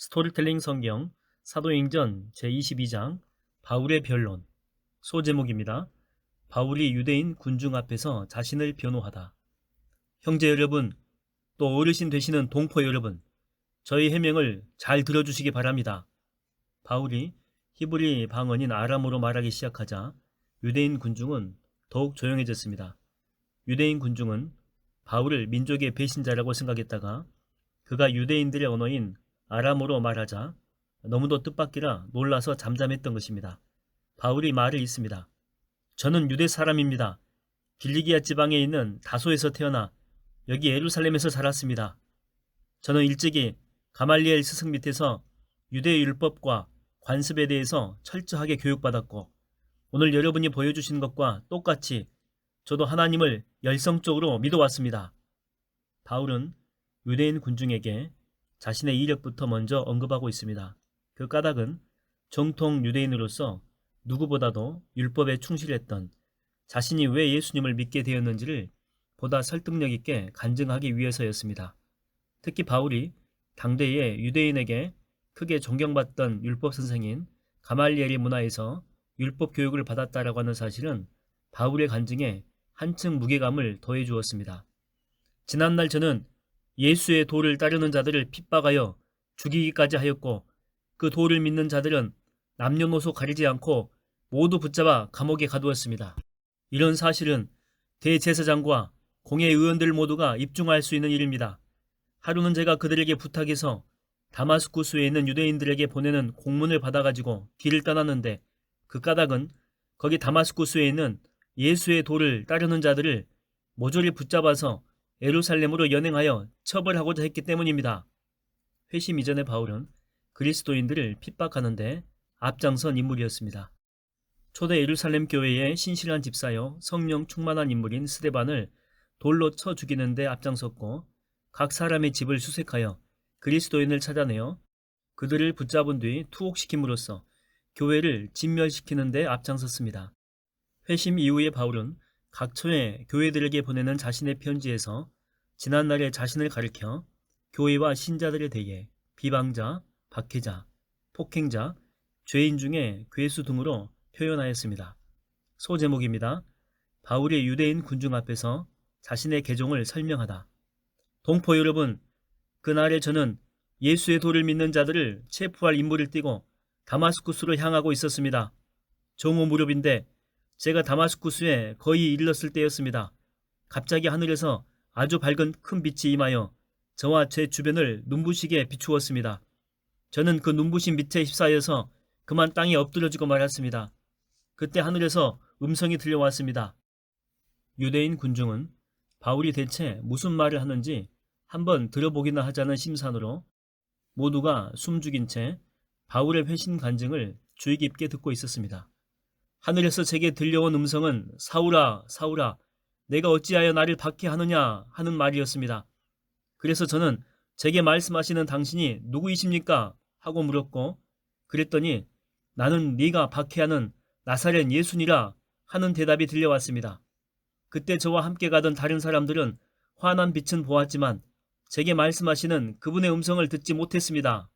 스토리텔링 성경 사도행전 제22장 바울의 변론. 소제목입니다. 바울이 유대인 군중 앞에서 자신을 변호하다. 형제 여러분, 또 어르신 되시는 동포 여러분, 저희 해명을 잘 들어주시기 바랍니다. 바울이 히브리 방언인 아람어로 말하기 시작하자 유대인 군중은 더욱 조용해졌습니다. 유대인 군중은 바울을 민족의 배신자라고 생각했다가 그가 유대인들의 언어인 아람어로 말하자 너무도 뜻밖이라 놀라서 잠잠했던 것입니다. 바울이 말을 잇습니다. 저는 유대 사람입니다. 길리기아 지방에 있는 다소에서 태어나 여기 예루살렘에서 자랐습니다. 저는 일찍이 가말리엘 스승 밑에서 유대 율법과 관습에 대해서 철저하게 교육받았고 오늘 여러분이 보여주신 것과 똑같이 저도 하나님을 열성적으로 믿어왔습니다. 바울은 유대인 군중에게 자신의 이력부터 먼저 언급하고 있습니다. 그 까닭은 정통 유대인으로서 누구보다도 율법에 충실했던 자신이 왜 예수님을 믿게 되었는지를 보다 설득력 있게 간증하기 위해서였습니다. 특히 바울이 당대의 유대인에게 크게 존경받던 율법 선생인 가말리엘의 문화에서 율법 교육을 받았다라고 하는 사실은 바울의 간증에 한층 무게감을 더해 주었습니다. 지난날 저는 예수의 도를 따르는 자들을 핍박하여 죽이기까지 하였고 그 도를 믿는 자들은 남녀노소 가리지 않고 모두 붙잡아 감옥에 가두었습니다. 이런 사실은 대제사장과 공회의원들 모두가 입증할 수 있는 일입니다. 하루는 제가 그들에게 부탁해서 다마스쿠스에 있는 유대인들에게 보내는 공문을 받아가지고 길을 떠났는데 그 까닭은 거기 다마스쿠스에 있는 예수의 도를 따르는 자들을 모조리 붙잡아서 예루살렘으로 연행하여 처벌하고자 했기 때문입니다. 회심 이전의 바울은 그리스도인들을 핍박하는데 앞장선 인물이었습니다. 초대 예루살렘 교회의 신실한 집사여 성령 충만한 인물인 스데반을 돌로 쳐 죽이는 데 앞장섰고 각 사람의 집을 수색하여 그리스도인을 찾아내어 그들을 붙잡은 뒤 투옥시킴으로써 교회를 진멸시키는 데 앞장섰습니다. 회심 이후에 바울은 각처의 교회들에게 보내는 자신의 편지에서 지난날의 자신을 가리켜 교회와 신자들에 대해 비방자, 박해자, 폭행자, 죄인 중에 괴수 등으로 표현하였습니다. 소제목입니다. 바울이 유대인 군중 앞에서 자신의 계종을 설명하다. 동포 여러분, 그날에 저는 예수의 도를 믿는 자들을 체포할 임무를 띠고 다마스쿠스로 향하고 있었습니다. 정오 무렵인데 제가 다마스쿠스에 거의 이르렀을 때였습니다. 갑자기 하늘에서 아주 밝은 큰 빛이 임하여 저와 제 주변을 눈부시게 비추었습니다. 저는 그 눈부신 빛에 휩싸여서 그만 땅에 엎드려지고 말았습니다. 그때 하늘에서 음성이 들려왔습니다. 유대인 군중은 바울이 대체 무슨 말을 하는지 한번 들어보기나 하자는 심산으로 모두가 숨죽인 채 바울의 회신 간증을 주의 깊게 듣고 있었습니다. 하늘에서 제게 들려온 음성은 사울아, 사울아, 내가 어찌하여 나를 박해하느냐 하는 말이었습니다. 그래서 저는 제게 말씀하시는 당신이 누구이십니까? 하고 물었고 그랬더니 나는 네가 박해하는 나사렛 예수니라 하는 대답이 들려왔습니다. 그때 저와 함께 가던 다른 사람들은 환한 빛은 보았지만 제게 말씀하시는 그분의 음성을 듣지 못했습니다.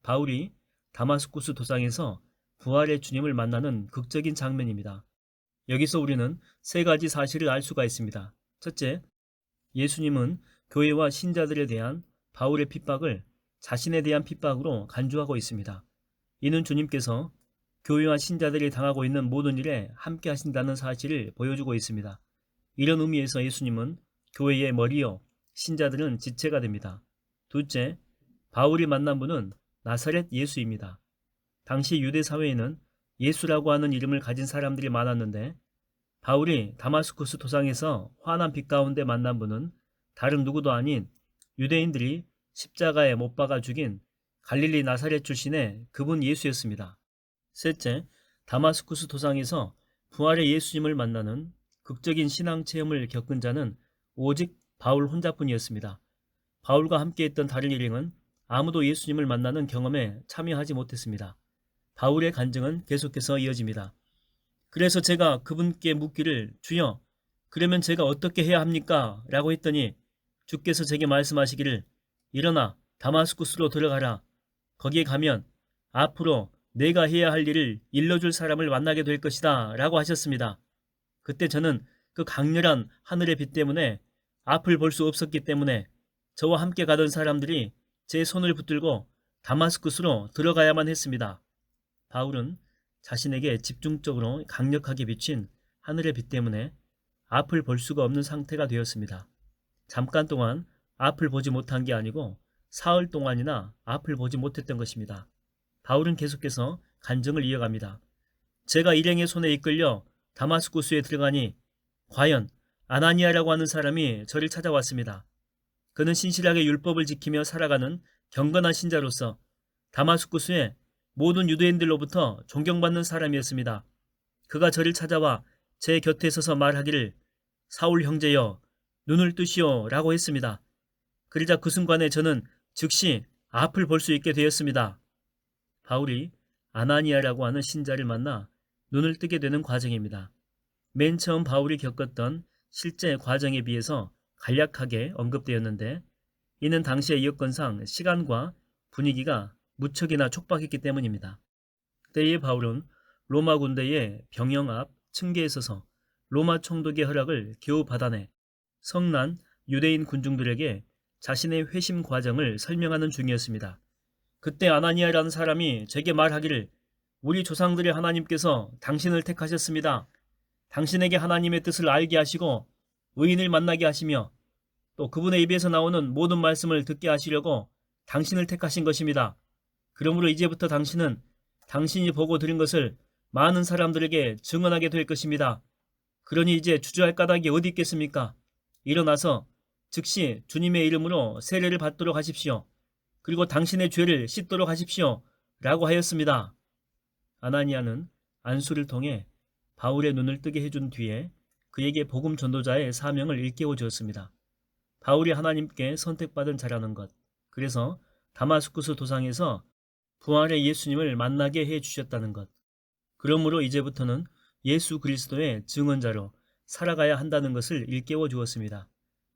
바울이 다마스쿠스 도상에서 부활의 주님을 만나는 극적인 장면입니다. 여기서 우리는 세 가지 사실을 알 수가 있습니다. 첫째, 예수님은 교회와 신자들에 대한 바울의 핍박을 자신에 대한 핍박으로 간주하고 있습니다. 이는 주님께서 교회와 신자들이 당하고 있는 모든 일에 함께 하신다는 사실을 보여주고 있습니다. 이런 의미에서 예수님은 교회의 머리요, 신자들은 지체가 됩니다. 둘째, 바울이 만난 분은 나사렛 예수입니다. 당시 유대 사회에는 예수라고 하는 이름을 가진 사람들이 많았는데 바울이 다마스쿠스 도상에서 환한 빛 가운데 만난 분은 다른 누구도 아닌 유대인들이 십자가에 못 박아 죽인 갈릴리 나사렛 출신의 그분 예수였습니다. 셋째, 다마스쿠스 도상에서 부활의 예수님을 만나는 극적인 신앙 체험을 겪은 자는 오직 바울 혼자뿐이었습니다. 바울과 함께했던 다른 일행은 아무도 예수님을 만나는 경험에 참여하지 못했습니다. 바울의 간증은 계속해서 이어집니다. 그래서 제가 그분께 묻기를 주여, 그러면 제가 어떻게 해야 합니까? 라고 했더니 주께서 제게 말씀하시기를 일어나 다마스쿠스로 들어가라. 거기에 가면 앞으로 내가 해야 할 일을 일러줄 사람을 만나게 될 것이다 라고 하셨습니다. 그때 저는 그 강렬한 하늘의 빛 때문에 앞을 볼 수 없었기 때문에 저와 함께 가던 사람들이 제 손을 붙들고 다마스쿠스로 들어가야만 했습니다. 바울은 자신에게 집중적으로 강력하게 비친 하늘의 빛 때문에 앞을 볼 수가 없는 상태가 되었습니다. 잠깐 동안 앞을 보지 못한 게 아니고 사흘 동안이나 앞을 보지 못했던 것입니다. 바울은 계속해서 간증을 이어갑니다. 제가 일행의 손에 이끌려 다마스쿠스에 들어가니 과연 아나니아라고 하는 사람이 저를 찾아왔습니다. 그는 신실하게 율법을 지키며 살아가는 경건한 신자로서 다마스쿠스의 모든 유대인들로부터 존경받는 사람이었습니다. 그가 저를 찾아와 제 곁에 서서 말하기를 사울 형제여 눈을 뜨시오 라고 했습니다. 그러자 그 순간에 저는 즉시 앞을 볼 수 있게 되었습니다. 바울이 아나니아라고 하는 신자를 만나 눈을 뜨게 되는 과정입니다. 맨 처음 바울이 겪었던 실제 과정에 비해서 간략하게 언급되었는데 이는 당시의 여건상 시간과 분위기가 무척이나 촉박했기 때문입니다. 때에 바울은 로마 군대의 병영 앞 층계에 서서 로마 총독의 허락을 겨우 받아내 성난 유대인 군중들에게 자신의 회심 과정을 설명하는 중이었습니다. 그때 아나니아라는 사람이 제게 말하기를 우리 조상들의 하나님께서 당신을 택하셨습니다. 당신에게 하나님의 뜻을 알게 하시고 의인을 만나게 하시며 또 그분의 입에서 나오는 모든 말씀을 듣게 하시려고 당신을 택하신 것입니다. 그러므로 이제부터 당신은 당신이 보고 들은 것을 많은 사람들에게 증언하게 될 것입니다. 그러니 이제 주저할 까닭이 어디 있겠습니까? 일어나서 즉시 주님의 이름으로 세례를 받도록 하십시오. 그리고 당신의 죄를 씻도록 하십시오. 라고 하였습니다. 아나니아는 안수를 통해 바울의 눈을 뜨게 해준 뒤에 그에게 복음 전도자의 사명을 일깨워 주었습니다. 바울이 하나님께 선택받은 자라는 것, 그래서 다마스쿠스 도상에서 부활의 예수님을 만나게 해주셨다는 것, 그러므로 이제부터는 예수 그리스도의 증언자로 살아가야 한다는 것을 일깨워 주었습니다.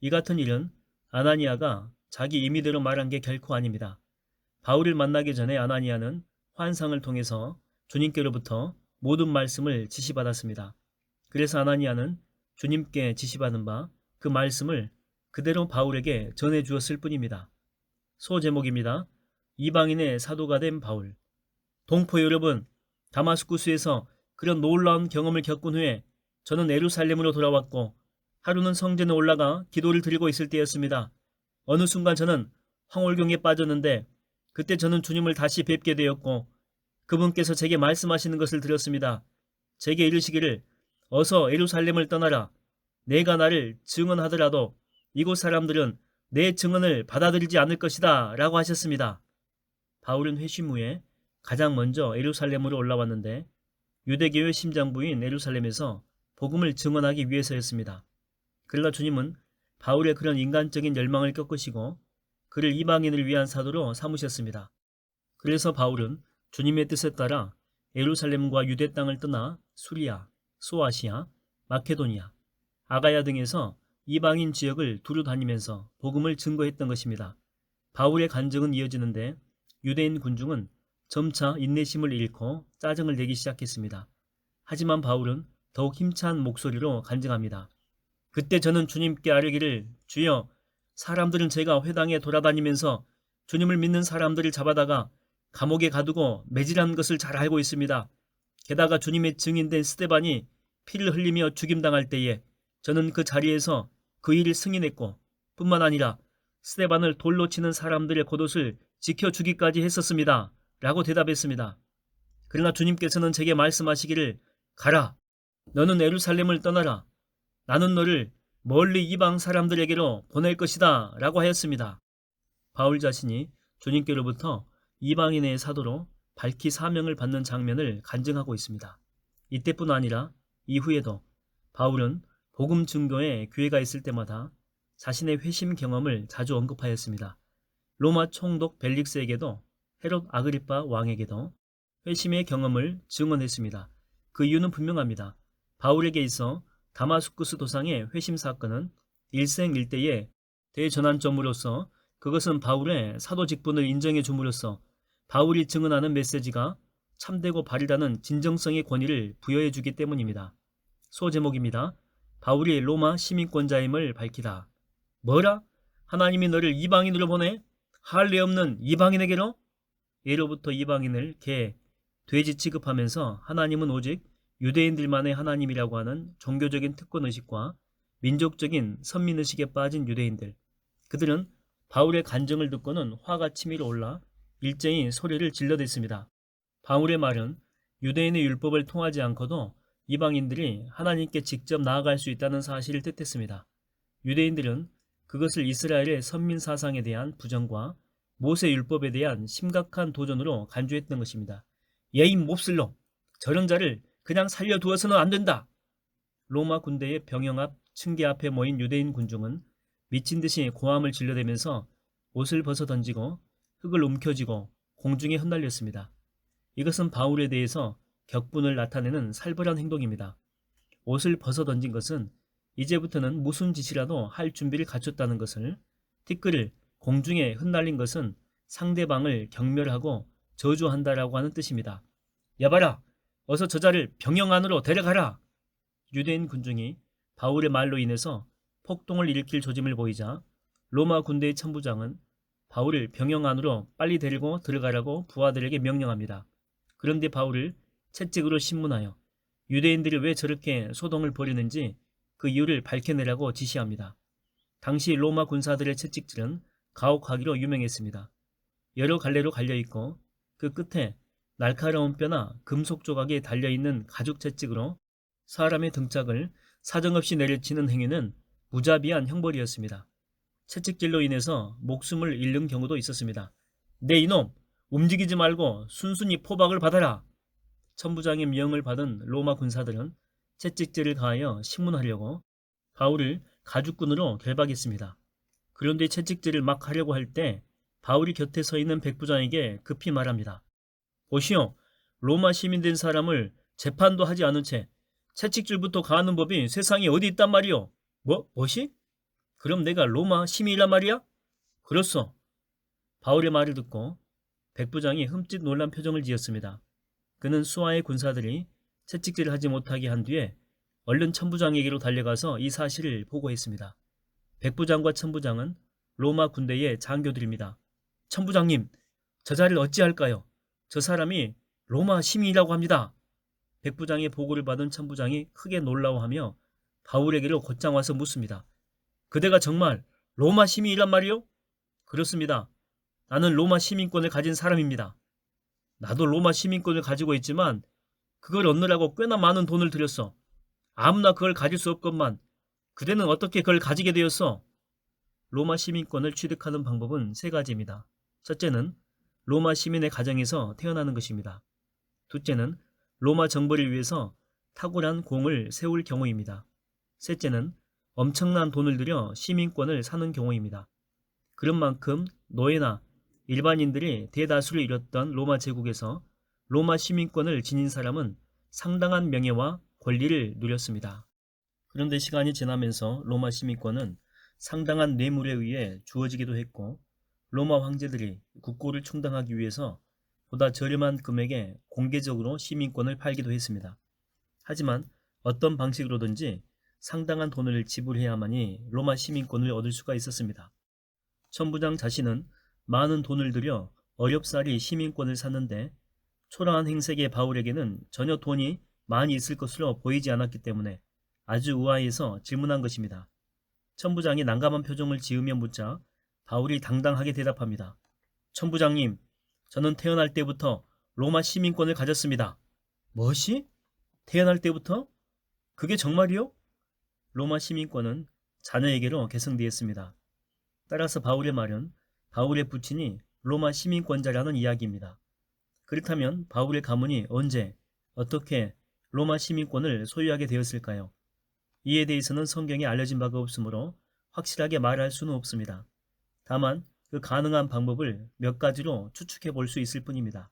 이 같은 일은 아나니아가 자기 임의대로 말한 게 결코 아닙니다. 바울을 만나기 전에 아나니아는 환상을 통해서 주님께로부터 모든 말씀을 지시받았습니다. 그래서 아나니아는 주님께 지시받은 바 그 말씀을 그대로 바울에게 전해 주었을 뿐입니다. 소제목입니다. 이방인의 사도가 된 바울. 동포 여러분, 다마스쿠스에서 그런 놀라운 경험을 겪은 후에 저는 예루살렘으로 돌아왔고 하루는 성전에 올라가 기도를 드리고 있을 때였습니다. 어느 순간 저는 황홀경에 빠졌는데 그때 저는 주님을 다시 뵙게 되었고 그분께서 제게 말씀하시는 것을 들었습니다. 제게 이르시기를 어서 예루살렘을 떠나라. 내가 나를 증언하더라도 이곳 사람들은 내 증언을 받아들이지 않을 것이다 라고 하셨습니다. 바울은 회심 후에 가장 먼저 예루살렘으로 올라왔는데 유대교의 심장부인 예루살렘에서 복음을 증언하기 위해서였습니다. 그러나 주님은 바울의 그런 인간적인 열망을 꺾으시고 그를 이방인을 위한 사도로 삼으셨습니다. 그래서 바울은 주님의 뜻에 따라 예루살렘과 유대 땅을 떠나 수리아, 소아시아, 마케도니아, 아가야 등에서 이방인 지역을 두루 다니면서 복음을 증거했던 것입니다. 바울의 간증은 이어지는데 유대인 군중은 점차 인내심을 잃고 짜증을 내기 시작했습니다. 하지만 바울은 더욱 힘찬 목소리로 간증합니다. 그때 저는 주님께 아뢰기를 주여, 사람들은 제가 회당에 돌아다니면서 주님을 믿는 사람들을 잡아다가 감옥에 가두고 매질한 것을 잘 알고 있습니다. 게다가 주님의 증인된 스데반이 피를 흘리며 죽임당할 때에 저는 그 자리에서 그 일을 승인했고 뿐만 아니라 스데반을 돌로 치는 사람들의 겉옷을 지켜주기까지 했었습니다. 라고 대답했습니다. 그러나 주님께서는 제게 말씀하시기를 가라. 너는 예루살렘을 떠나라. 나는 너를 멀리 이방 사람들에게로 보낼 것이다. 라고 하였습니다. 바울 자신이 주님께로부터 이방인의 사도로 밝히 사명을 받는 장면을 간증하고 있습니다. 이때뿐 아니라 이후에도 바울은 복음 증거에 기회가 있을 때마다 자신의 회심 경험을 자주 언급하였습니다. 로마 총독 벨릭스에게도 헤롯 아그리파 왕에게도 회심의 경험을 증언했습니다. 그 이유는 분명합니다. 바울에게 있어 다마스쿠스 도상의 회심 사건은 일생일대의 대전환점으로서 그것은 바울의 사도 직분을 인정해 줌으로써 바울이 증언하는 메시지가 참되고 바르다는 진정성의 권위를 부여해 주기 때문입니다. 소제목입니다. 바울이 로마 시민권자임을 밝히다. 뭐라? 하나님이 너를 이방인으로 보내? 할례 없는 이방인에게로? 예로부터 이방인을 개, 돼지 취급하면서 하나님은 오직 유대인들만의 하나님이라고 하는 종교적인 특권의식과 민족적인 선민의식에 빠진 유대인들. 그들은 바울의 간증을 듣고는 화가 치밀어 올라 일제히 소리를 질러댔습니다. 바울의 말은 유대인의 율법을 통하지 않고도 이방인들이 하나님께 직접 나아갈 수 있다는 사실을 뜻했습니다. 유대인들은 그것을 이스라엘의 선민 사상에 대한 부정과 모세 율법에 대한 심각한 도전으로 간주했던 것입니다. 이 몹쓸놈! 저런 자를 그냥 살려두어서는 안 된다! 로마 군대의 병영 앞 층계 앞에 모인 유대인 군중은 미친 듯이 고함을 질러대면서 옷을 벗어 던지고 흙을 움켜쥐고 공중에 흩날렸습니다. 이것은 바울에 대해서 격분을 나타내는 살벌한 행동입니다. 옷을 벗어 던진 것은 이제부터는 무슨 짓이라도 할 준비를 갖췄다는 것을, 티끌을 공중에 흩날린 것은 상대방을 경멸하고 저주한다라고 하는 뜻입니다. 야봐라! 어서 저자를 병영 안으로 데려가라! 유대인 군중이 바울의 말로 인해서 폭동을 일으킬 조짐을 보이자 로마 군대의 천부장은 바울을 병영 안으로 빨리 데리고 들어가라고 부하들에게 명령합니다. 그런데 바울을 채찍으로 신문하여 유대인들이 왜 저렇게 소동을 벌이는지 그 이유를 밝혀내라고 지시합니다. 당시 로마 군사들의 채찍질은 가혹하기로 유명했습니다. 여러 갈래로 갈려있고 그 끝에 날카로운 뼈나 금속 조각이 달려있는 가죽 채찍으로 사람의 등짝을 사정없이 내려치는 행위는 무자비한 형벌이었습니다. 채찍질로 인해서 목숨을 잃는 경우도 있었습니다. 네 이놈! 움직이지 말고 순순히 포박을 받아라! 천부장의 명을 받은 로마 군사들은 채찍질을 가하여 신문하려고 바울을 가죽끈으로 결박했습니다. 그런데 채찍질을 막 하려고 할 때 바울이 곁에 서 있는 백부장에게 급히 말합니다. 보시오, 로마 시민 된 사람을 재판도 하지 않은 채 채찍질부터 가하는 법이 세상에 어디 있단 말이오? 뭐시? 그럼 내가 로마 시민이란 말이야? 그렇소. 바울의 말을 듣고 백부장이 흠칫 놀란 표정을 지었습니다. 그는 수하의 군사들이 채찍질을 하지 못하게 한 뒤에 얼른 천부장에게로 달려가서 이 사실을 보고했습니다. 백부장과 천부장은 로마 군대의 장교들입니다. 천부장님, 저자를 어찌할까요? 저 사람이 로마 시민이라고 합니다. 백부장의 보고를 받은 천부장이 크게 놀라워하며 바울에게로 곧장 와서 묻습니다. 그대가 정말 로마 시민이란 말이요? 그렇습니다. 나는 로마 시민권을 가진 사람입니다. 나도 로마 시민권을 가지고 있지만 그걸 얻느라고 꽤나 많은 돈을 들였어. 아무나 그걸 가질 수 없건만 그대는 어떻게 그걸 가지게 되었어? 로마 시민권을 취득하는 방법은 세 가지입니다. 첫째는 로마 시민의 가정에서 태어나는 것입니다. 둘째는 로마 정부를 위해서 탁월한 공을 세울 경우입니다. 셋째는 엄청난 돈을 들여 시민권을 사는 경우입니다. 그런 만큼 노예나 일반인들이 대다수를 이뤘던 로마 제국에서 로마 시민권을 지닌 사람은 상당한 명예와 권리를 누렸습니다. 그런데 시간이 지나면서 로마 시민권은 상당한 뇌물에 의해 주어지기도 했고 로마 황제들이 국고를 충당하기 위해서 보다 저렴한 금액에 공개적으로 시민권을 팔기도 했습니다. 하지만 어떤 방식으로든지 상당한 돈을 지불해야만이 로마 시민권을 얻을 수가 있었습니다. 천부장 자신은 많은 돈을 들여 어렵사리 시민권을 샀는데 초라한 행색의 바울에게는 전혀 돈이 많이 있을 것으로 보이지 않았기 때문에 아주 의아해서 질문한 것입니다. 천부장이 난감한 표정을 지으며 묻자 바울이 당당하게 대답합니다. 천부장님, 저는 태어날 때부터 로마 시민권을 가졌습니다. 뭐시? 태어날 때부터? 그게 정말이요? 로마 시민권은 자녀에게로 계승되었습니다. 따라서 바울의 말은 바울의 부친이 로마 시민권자라는 이야기입니다. 그렇다면 바울의 가문이 언제, 어떻게 로마 시민권을 소유하게 되었을까요? 이에 대해서는 성경에 알려진 바가 없으므로 확실하게 말할 수는 없습니다. 다만 그 가능한 방법을 몇 가지로 추측해 볼 수 있을 뿐입니다.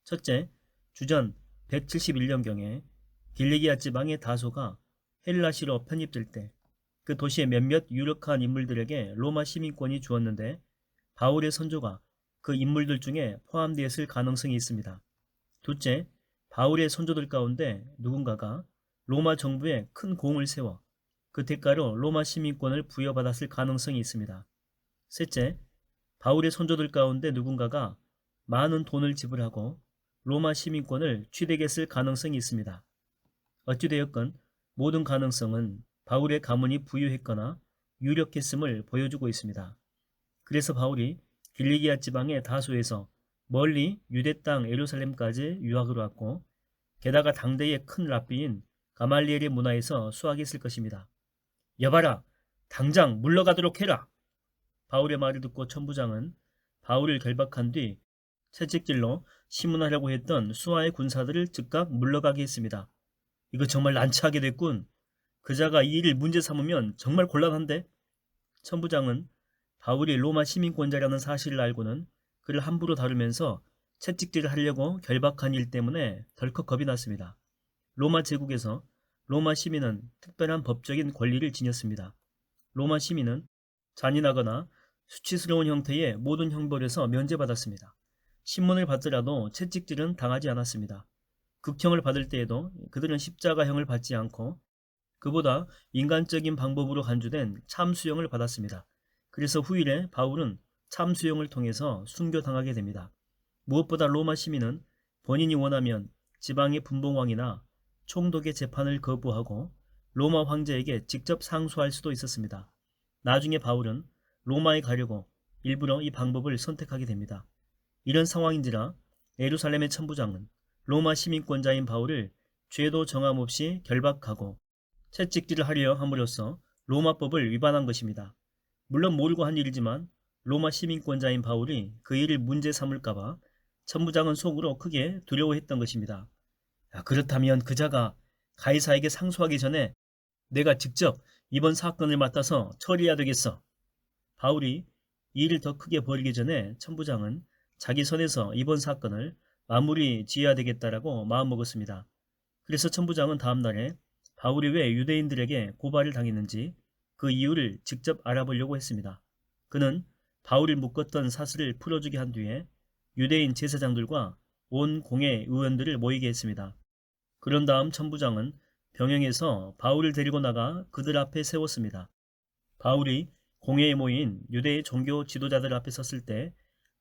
첫째, 주전 171년경에 길리기아 지방의 다소가 헬라시로 편입될 때 그 도시의 몇몇 유력한 인물들에게 로마 시민권이 주었는데 바울의 선조가 그 인물들 중에 포함되었을 가능성이 있습니다. 둘째, 바울의 선조들 가운데 누군가가 로마 정부에 큰 공을 세워 그 대가로 로마 시민권을 부여받았을 가능성이 있습니다. 셋째, 바울의 선조들 가운데 누군가가 많은 돈을 지불하고 로마 시민권을 취득했을 가능성이 있습니다. 어찌되었건 모든 가능성은 바울의 가문이 부유했거나 유력했음을 보여주고 있습니다. 그래서 바울이 길리기아 지방의 다소에서 멀리 유대 땅 예루살렘까지 유학을 왔고, 게다가 당대의 큰 랍비인 가말리엘의 문화에서 수학했을 것입니다. 여봐라, 당장 물러가도록 해라. 바울의 말을 듣고 천부장은 바울을 결박한 뒤 채찍질로 심문하려고 했던 수하의 군사들을 즉각 물러가게 했습니다. 이거 정말 난처하게 됐군. 그자가 이 일을 문제 삼으면 정말 곤란한데? 천부장은 바울이 로마 시민권자라는 사실을 알고는 그를 함부로 다루면서 채찍질을 하려고 결박한 일 때문에 덜컥 겁이 났습니다. 로마 제국에서 로마 시민은 특별한 법적인 권리를 지녔습니다. 로마 시민은 잔인하거나 수치스러운 형태의 모든 형벌에서 면제받았습니다. 신문을 받더라도 채찍질은 당하지 않았습니다. 극형을 받을 때에도 그들은 십자가형을 받지 않고 그보다 인간적인 방법으로 간주된 참수형을 받았습니다. 그래서 후일에 바울은 참수형을 통해서 순교당하게 됩니다. 무엇보다 로마 시민은 본인이 원하면 지방의 분봉왕이나 총독의 재판을 거부하고 로마 황제에게 직접 상소할 수도 있었습니다. 나중에 바울은 로마에 가려고 일부러 이 방법을 선택하게 됩니다. 이런 상황인지라 예루살렘의 천부장은 로마 시민권자인 바울을 죄도 정함 없이 결박하고 채찍질을 하려 함으로써 로마법을 위반한 것입니다. 물론 모르고 한 일이지만 로마 시민권자인 바울이 그 일을 문제 삼을까봐 천부장은 속으로 크게 두려워했던 것입니다. 그렇다면 그자가 가이사에게 상소하기 전에 내가 직접 이번 사건을 맡아서 처리해야 되겠어. 바울이 이 일을 더 크게 벌이기 전에 천부장은 자기 선에서 이번 사건을 마무리 지어야 되겠다라고 마음먹었습니다. 그래서 천부장은 다음날에 바울이 왜 유대인들에게 고발을 당했는지 그 이유를 직접 알아보려고 했습니다. 그는 바울을 묶었던 사슬을 풀어주게 한 뒤에 유대인 제사장들과 온 공회 의원들을 모이게 했습니다. 그런 다음 천부장은 병영에서 바울을 데리고 나가 그들 앞에 세웠습니다. 바울이 공회에 모인 유대의 종교 지도자들 앞에 섰을 때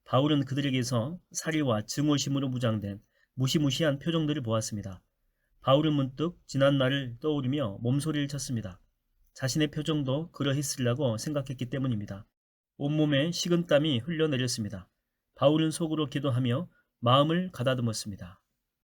바울은 그들에게서 사리와 증오심으로 무장된 무시무시한 표정들을 보았습니다. 바울은 문득 지난 날을 떠오르며 몸소리를 쳤습니다. 자신의 표정도 그러했으리라고 생각했기 때문입니다. 온몸에 식은땀이 흘러내렸습니다. 바울은 속으로 기도하며 마음을 가다듬었습니다.